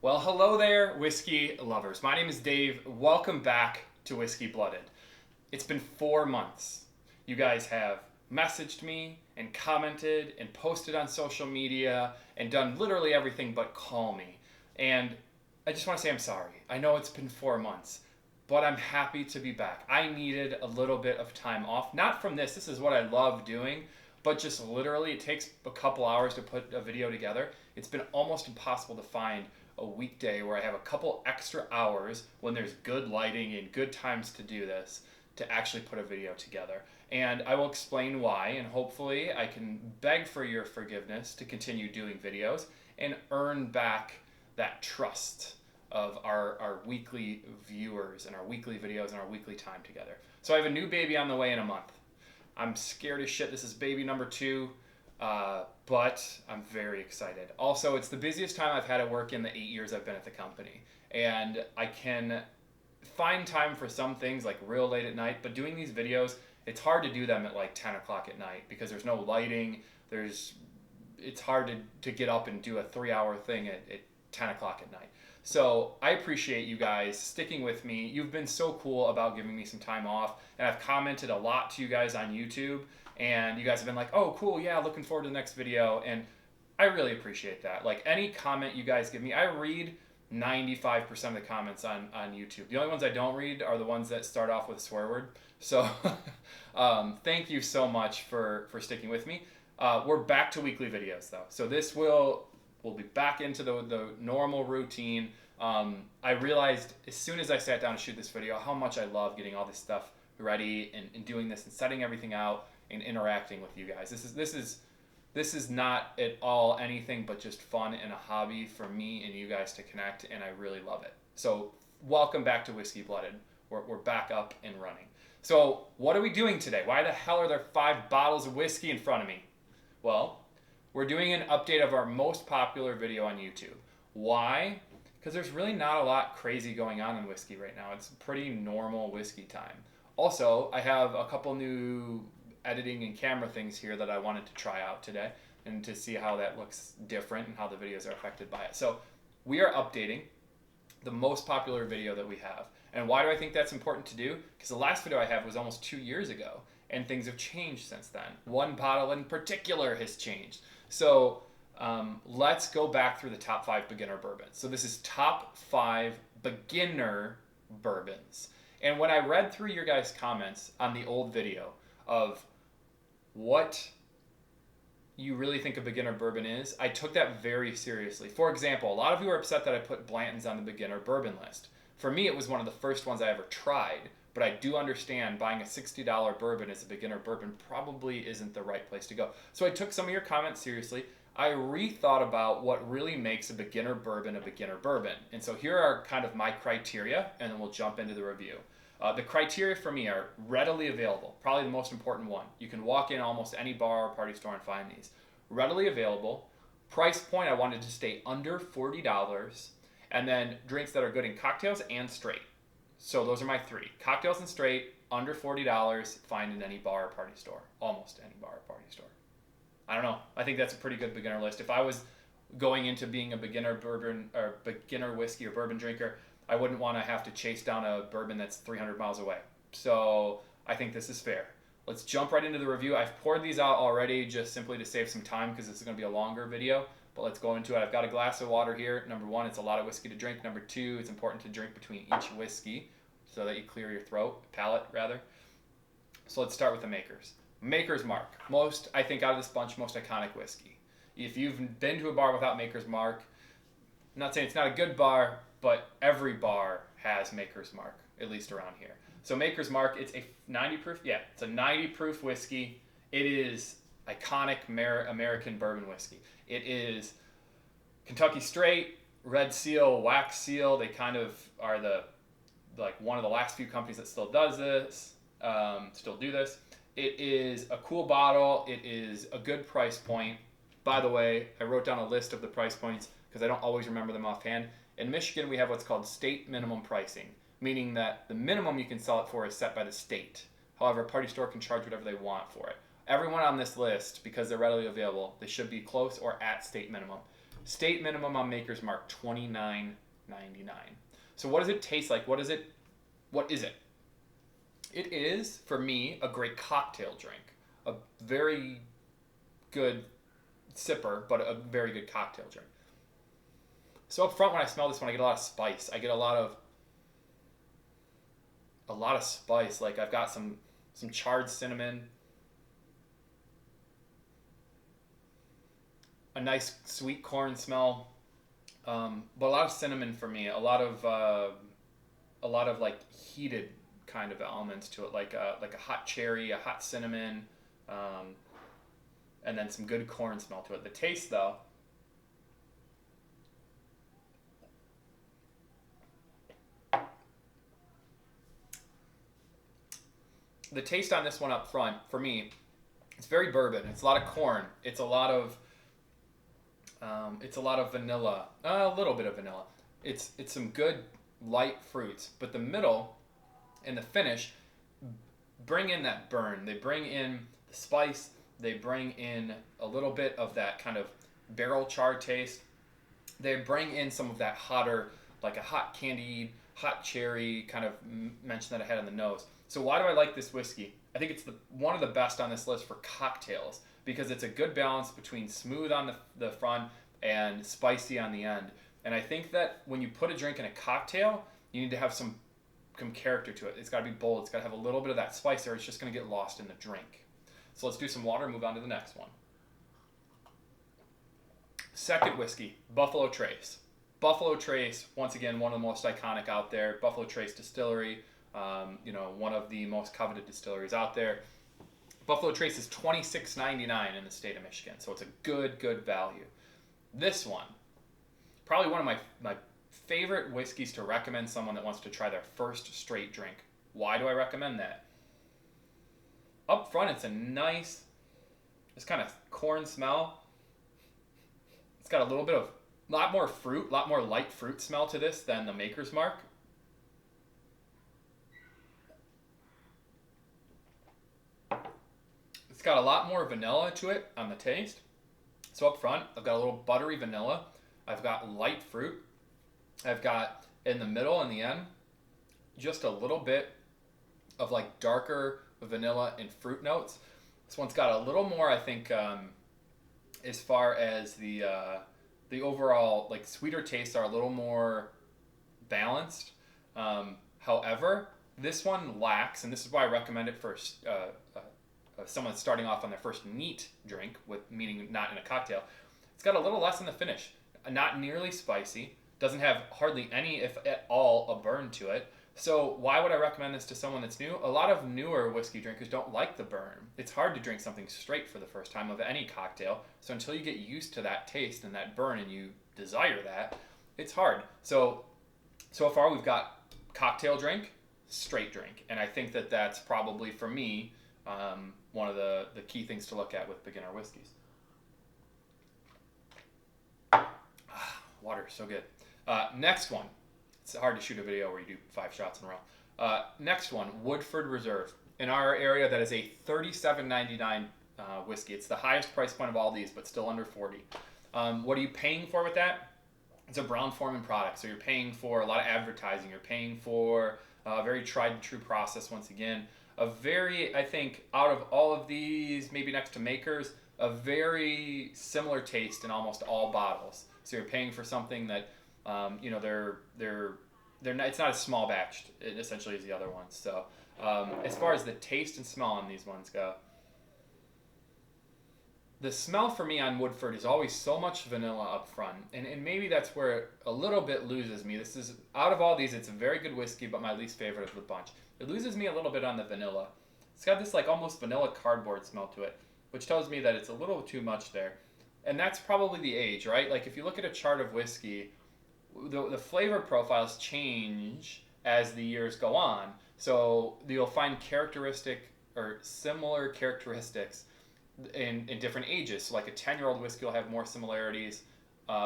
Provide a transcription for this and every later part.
Well, hello there, whiskey lovers. My name is Dave. Welcome back to Whiskey Blooded. It's been 4 months. You guys have messaged me and commented and posted on social media and done literally everything but call me. And I just want to say I'm sorry. I know it's been 4 months, but I'm happy to be back. I needed a little bit of time off. Not from this. This is what I love doing, but just literally it takes a couple hours to put a video together. It's been almost impossible to find a weekday where I have a couple extra hours when there's good lighting and good times to do this to actually put a video together. And I will explain why, and hopefully I can beg for your forgiveness to continue doing videos and earn back that trust of our weekly viewers and our weekly videos and our weekly time together. So I have a new baby on the way in a month. I'm scared as shit. This is baby number 2. But I'm very excited. Also, it's the busiest time I've had at work in the 8 years I've been at the company. And I can find time for some things like real late at night, but doing these videos, it's hard to do them at like 10 o'clock at night because there's no lighting. It's hard to get up and do a 3-hour thing at 10 o'clock at night. So I appreciate you guys sticking with me. You've been so cool about giving me some time off, and I've commented a lot to you guys on YouTube. And you guys have been like, oh, cool, yeah, looking forward to the next video. And I really appreciate that. Like, any comment you guys give me, I read 95% of the comments on YouTube. The only ones I don't read are the ones that start off with a swear word. So thank you so much for sticking with me. We're back to weekly videos, though. So this we'll be back into the normal routine. I realized as soon as I sat down to shoot this video how much I love getting all this stuff ready and doing this and setting everything out and interacting with you guys. This is not at all anything but just fun and a hobby for me and you guys to connect, and I really love it. So welcome back to Whiskey Blooded. We're back up and running. So what are we doing today? Why the hell are there 5 bottles of whiskey in front of me? Well, we're doing an update of our most popular video on YouTube. Why? Because there's really not a lot crazy going on in whiskey right now. It's pretty normal whiskey time. Also, I have a couple new editing and camera things here that I wanted to try out today and to see how that looks different and how the videos are affected by it. So we are updating the most popular video that we have. And why do I think that's important to do? Because the last video I have was almost 2 years ago and things have changed since then. One bottle in particular has changed. So let's go back through the top 5 beginner bourbons. So this is top 5 beginner bourbons. And when I read through your guys' comments on the old video of what you really think a beginner bourbon is, I took that very seriously. For example, a lot of you are upset that I put Blanton's on the beginner bourbon list. For me, it was one of the first ones I ever tried, but I do understand buying a $60 bourbon as a beginner bourbon probably isn't the right place to go. So I took some of your comments seriously. I rethought about what really makes a beginner bourbon. And so here are kind of my criteria, and then we'll jump into the review. The criteria for me are readily available, probably the most important one. You can walk in almost any bar or party store and find these. Readily available. Price point, I wanted to stay under $40. And then drinks that are good in cocktails and straight. So those are my 3. Cocktails and straight, under $40, find in any bar or party store. Almost any bar or party store. I don't know. I think that's a pretty good beginner list. If I was going into being a beginner bourbon or beginner whiskey or bourbon drinker, I wouldn't want to have to chase down a bourbon that's 300 miles away. So I think this is fair. Let's jump right into the review. I've poured these out already just simply to save some time because this is going to be a longer video. But let's go into it. I've got a glass of water here. Number 1, it's a lot of whiskey to drink. Number 2, it's important to drink between each whiskey so that you clear your palate rather. So let's start with the makers. Maker's Mark. Most, I think, out of this bunch, most iconic whiskey. If you've been to a bar without Maker's Mark, I'm not saying it's not a good bar, but every bar has Maker's Mark, at least around here. So Maker's Mark, it's a 90 proof. Yeah, it's a 90 proof whiskey. It is iconic American bourbon whiskey. It is Kentucky Straight, Red Seal, Wax Seal. They kind of are one of the last few companies that still do this. It is a cool bottle. It is a good price point. By the way, I wrote down a list of the price points because I don't always remember them offhand. In Michigan, we have what's called state minimum pricing, meaning that the minimum you can sell it for is set by the state. However, a party store can charge whatever they want for it. Everyone on this list, because they're readily available, they should be close or at state minimum. State minimum on Maker's Mark, $29.99. So what does it taste like? What is it? It is, for me, a great cocktail drink. A very good sipper, but a very good cocktail drink. So up front, when I smell this one, I get a lot of spice. I get a lot of spice. Like I've got some charred cinnamon, a nice sweet corn smell, but a lot of cinnamon for me. A lot of like heated kind of elements to it, like a hot cherry, a hot cinnamon, and then some good corn smell to it. The taste, though, the taste on this one up front, for me, it's very bourbon. It's a lot of corn. It's a lot of vanilla, a little bit of vanilla. It's some good light fruits, but the middle and the finish bring in that burn. They bring in the spice. They bring in a little bit of that kind of barrel char taste. They bring in some of that hotter, like a hot candied, hot cherry kind of mention that I had on the nose. So why do I like this whiskey? I think it's one of the best on this list for cocktails because it's a good balance between smooth on the front and spicy on the end. And I think that when you put a drink in a cocktail, you need to have some character to it. It's got to be bold. It's got to have a little bit of that spice or it's just going to get lost in the drink. So let's do some water and move on to the next one. Second whiskey, Buffalo Trace. Buffalo Trace, once again, one of the most iconic out there. Buffalo Trace Distillery, one of the most coveted distilleries out there. Buffalo Trace is $26.99 in the state of Michigan, so it's a good value. This one, probably one of my favorite whiskeys to recommend someone that wants to try their first straight drink. Why do I recommend that? Up front, it's a nice, this kind of corn smell. It's got a lot more fruit, a lot more light fruit smell to this than the Maker's Mark. It's got a lot more vanilla to it on the taste. So up front, I've got a little buttery vanilla. I've got light fruit. I've got, in the middle and the end, just a little bit of like darker vanilla and fruit notes. This one's got a little more, I think, as far as the overall like sweeter tastes are a little more balanced. However, this one lacks, and this is why I recommend it for someone starting off on their first neat drink, meaning not in a cocktail. It's got a little less in the finish. Not nearly spicy. Doesn't have hardly any, if at all, a burn to it. So why would I recommend this to someone that's new? A lot of newer whiskey drinkers don't like the burn. It's hard to drink something straight for the first time of any cocktail. So until you get used to that taste and that burn and you desire that, it's hard. So far we've got cocktail drink, straight drink. And I think that that's probably, for me, one of the key things to look at with beginner whiskeys. Water, so good. Next one. It's hard to shoot a video where you do 5 shots in a row. Next one, Woodford Reserve. In our area, that is a $37.99 whiskey. It's the highest price point of all these, but still under $40. What are you paying for with that? It's a Brown-Forman product, so you're paying for a lot of advertising. You're paying for a very tried and true process once again. I think, out of all of these, maybe next to Makers, a very similar taste in almost all bottles. So you're paying for something that, they're not, it's not as small batched, essentially, as the other ones. So as far as the taste and smell on these ones go, the smell for me on Woodford is always so much vanilla up front, and maybe that's where it a little bit loses me. This is, out of all these, it's a very good whiskey, but my least favorite of the bunch. It loses me a little bit on the vanilla. It's got this like almost vanilla cardboard smell to it, which tells me that it's a little too much there. And that's probably the age, right? Like if you look at a chart of whiskey, the flavor profiles change as the years go on. So you'll find characteristic or similar characteristics in different ages. So like a 10-year-old whiskey will have more similarities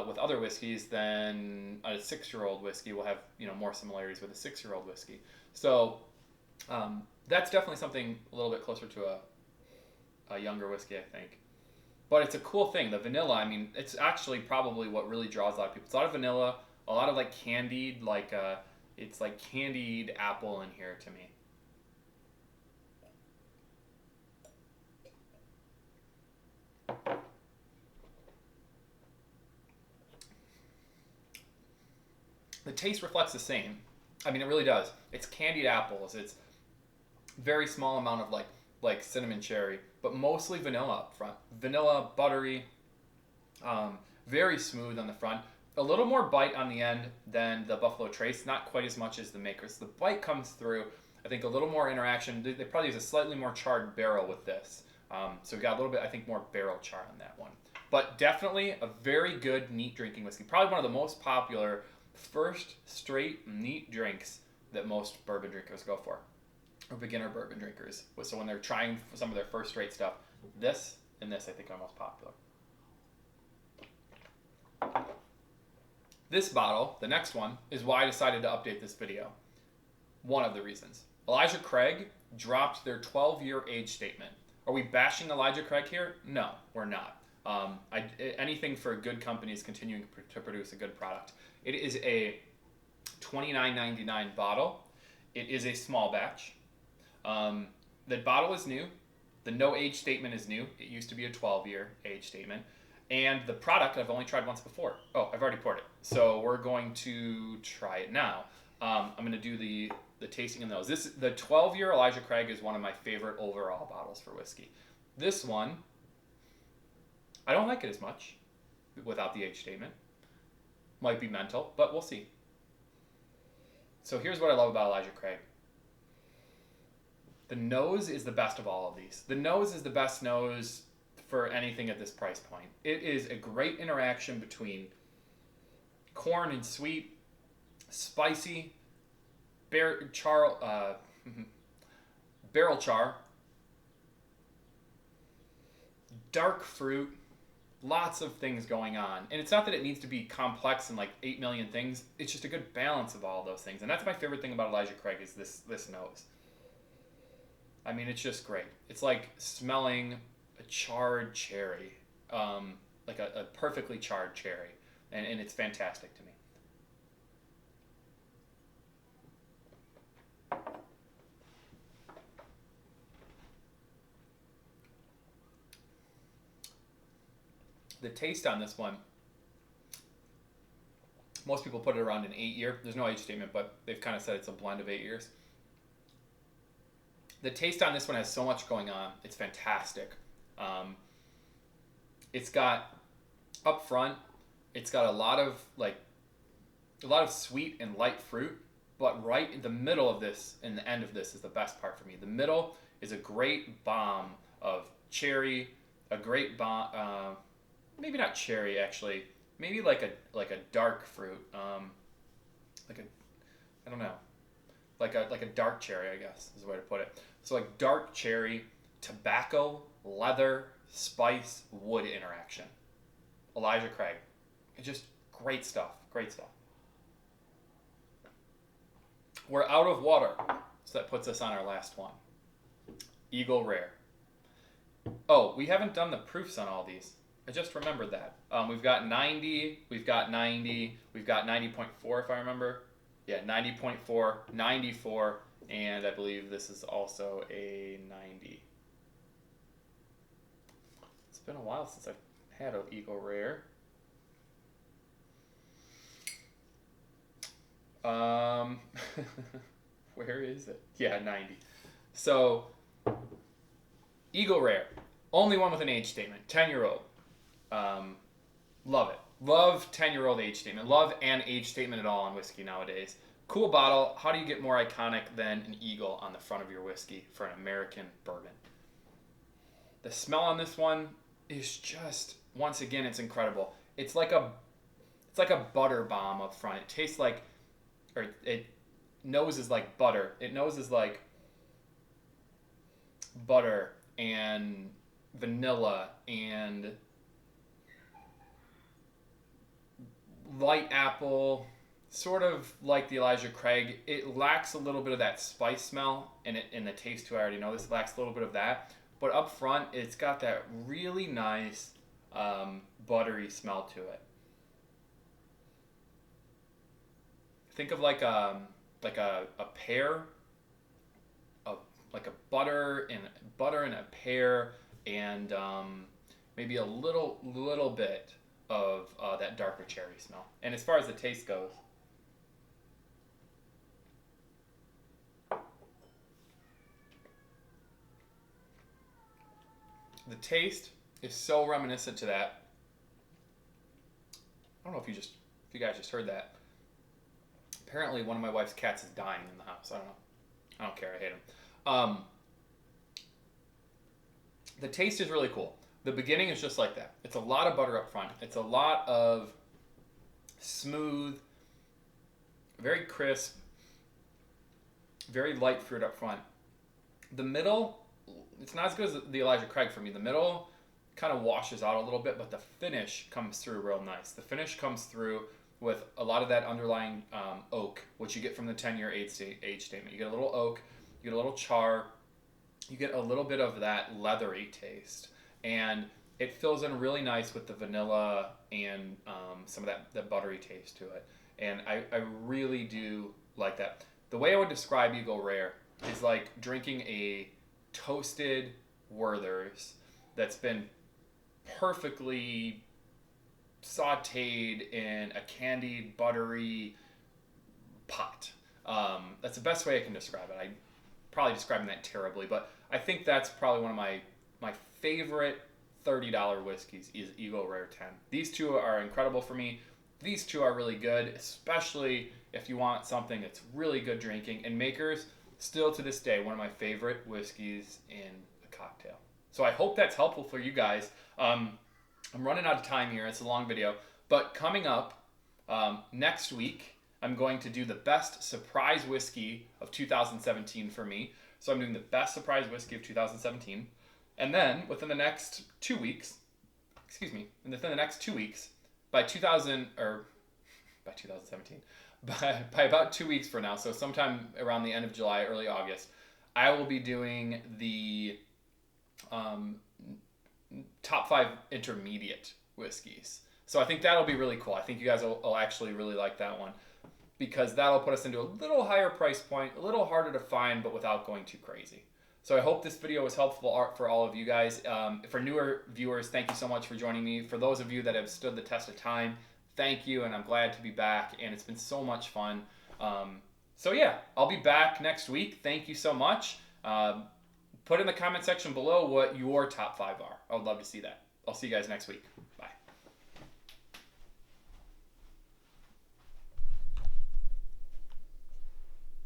with other whiskeys than a 6-year-old whiskey will have more similarities with a 6-year-old whiskey. So that's definitely something a little bit closer to a younger whiskey, I think. But it's a cool thing. The vanilla, I mean, it's actually probably what really draws a lot of people. It's a lot of vanilla, a lot of like candied, like it's like candied apple in here to me. The taste reflects the same. I mean, it really does. It's candied apples. It's very small amount of like cinnamon cherry, but mostly vanilla up front. Vanilla, buttery, very smooth on the front. A little more bite on the end than the Buffalo Trace, not quite as much as the Makers. The bite comes through. I think a little more interaction. They probably use a slightly more charred barrel with this. So we got a little bit, I think, more barrel char on that one. But definitely a very good, neat drinking whiskey. Probably one of the most popular first straight neat drinks that most bourbon drinkers go for. Or beginner bourbon drinkers. So when they're trying some of their first straight stuff, this and this I think are most popular. This bottle, the next one, is why I decided to update this video. One of the reasons. Elijah Craig dropped their 12-year age statement. Are we bashing Elijah Craig here? No, we're not. Anything for a good company is continuing to produce a good product. It is a $29.99 bottle. It is a small batch. The bottle is new. The no age statement is new. It used to be a 12-year age statement. And the product I've only tried once before. Oh, I've already poured it. So we're going to try it now. I'm going to do the tasting in those. The 12-year Elijah Craig is one of my favorite overall bottles for whiskey. This one, I don't like it as much without the age statement. Might be mental, but we'll see. So here's what I love about Elijah Craig. The nose is the best of all of these. The nose is the best nose for anything at this price point. It is a great interaction between corn and sweet, spicy, barrel char, dark fruit, lots of things going on. And it's not that it needs to be complex and like 8 million things. It's just a good balance of all those things. And that's my favorite thing about Elijah Craig is this nose. I mean, it's just great. It's like smelling a charred cherry, like a perfectly charred cherry. And it's fantastic to me. The taste on this one, most people put it around an 8-year. There's no age statement, but they've kind of said it's a blend of 8 years. The taste on this one has so much going on. It's fantastic. It's got up front, it's got a lot of sweet and light fruit, but right in the middle of this and the end of this is the best part for me. The middle is a great bomb of cherry, a great bomb, maybe not cherry actually, maybe like a dark fruit, I don't know, like a dark cherry, I guess is the way to put it. So like dark cherry, tobacco, leather, spice, wood interaction. Elijah Craig, it's just great stuff, great stuff. We're out of water, so that puts us on our last one. Eagle Rare. Oh, we haven't done the proofs on all these. I just remembered that. We've got 90, we've got 90, we've got 90.4 if I remember. Yeah, 90.4, 94, and I believe this is also a 90. It's been a while since I've had an Eagle Rare. Where is it? Yeah, 90. So, Eagle Rare. Only one with an age statement. 10-year-old. Love it. Love 10-year-old age statement. Love an age statement at all on whiskey nowadays. Cool bottle. How do you get more iconic than an eagle on the front of your whiskey for an American bourbon? The smell on this one is just, once again, it's incredible. It's like a butter bomb up front. It tastes like, or it noses like butter. It noses like butter and vanilla and light apple, sort of like the Elijah Craig. It lacks a little bit of that spice smell in the taste too. I already know this lacks a little bit of that. But up front, it's got that really nice buttery smell to it. Think of like a pear, a, like a butter and a pear, and maybe a little bit of that darker cherry smell. And as far as the taste goes, the taste is so reminiscent to that. I don't know if you guys just heard that. Apparently, one of my wife's cats is dying in the house. I don't know. I don't care. I hate them. The taste is really cool. The beginning is just like that. It's a lot of butter up front. It's a lot of smooth, very crisp, very light fruit up front. The middle, it's not as good as the Elijah Craig for me. The middle kind of washes out a little bit, but the finish comes through real nice. The finish comes through with a lot of that underlying oak, which you get from the 10-year age statement. You get a little oak, you get a little char, you get a little bit of that leathery taste, and it fills in really nice with the vanilla and some of that buttery taste to it. And I really do like that. The way I would describe Eagle Rare is like drinking a toasted Werther's that's been perfectly sauteed in a candied, buttery pot. That's the best way I can describe it. I'm probably describing that terribly, but I think that's probably one of my favorite $30 whiskeys is Eagle Rare 10. These two are incredible for me. These two are really good, especially if you want something that's really good drinking. And Maker's, still to this day, one of my favorite whiskeys in a cocktail. So I hope that's helpful for you guys. I'm running out of time here. It's a long video. But coming up next week, I'm going to do the best surprise whiskey of 2017 for me. So I'm doing the best surprise whiskey of 2017. And then within the next 2 weeks, by 2017, by about 2 weeks from now, so sometime around the end of July, early August, I will be doing the top 5 intermediate whiskeys. So I think that'll be really cool. I think you guys will actually really like that one, because that'll put us into a little higher price point, a little harder to find, but without going too crazy. So I hope this video was helpful for all of you guys. For newer viewers, thank you so much for joining me. For those of you that have stood the test of time, thank you, and I'm glad to be back, and it's been so much fun. So yeah, I'll be back next week. Thank you so much. Put in the comment section below what your top 5 are. I would love to see that. I'll see you guys next week.